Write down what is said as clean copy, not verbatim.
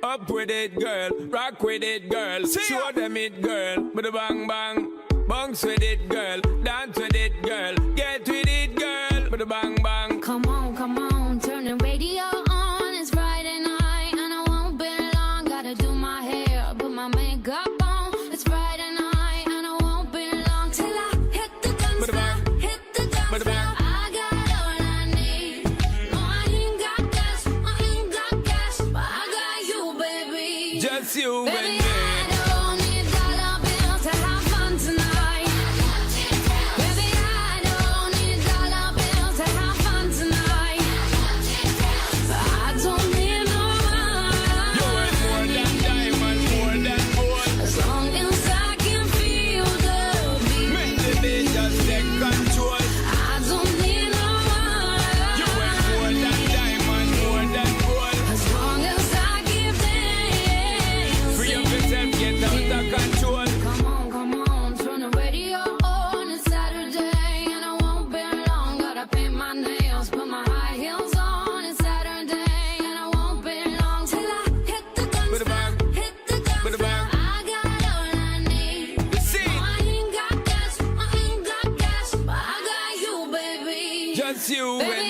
Up with it, girl. Rock with it, girl. Show them it, girl. With a bang bang. Bounce with it, girl. Dance with it, girl. Get with it, girl. With a bang bang. Come on, turn the radio on. It's Friday night and I won't be long. Gotta do my hair, put my makeup on. It's Friday night and I won't be long till I hit the dance floor, hit the dance floor. I got all I need. No, I ain't got cash, but I got you, baby. Just you Baby, and me. I don't need dollar bills to have fun tonight. Baby, I don't need dollar bills to have fun tonight. I don't need no money. You worth more than diamond, more than gold. As long as I can feel the beat. Make the beat just take control. I don't need no You worth more money. than diamond, more than gold. As long as I keep Free up dancing. yourself, get out of control. Come on, turn the radio on. It's Saturday and I won't be long. Gotta paint my nails, put my high heels on. It's Saturday and I won't be long till I hit the dance With a bang. floor, hit the dance With a floor. bang. I got all I need. See, No, I ain't got cash, but I got you, baby. just you and Baby,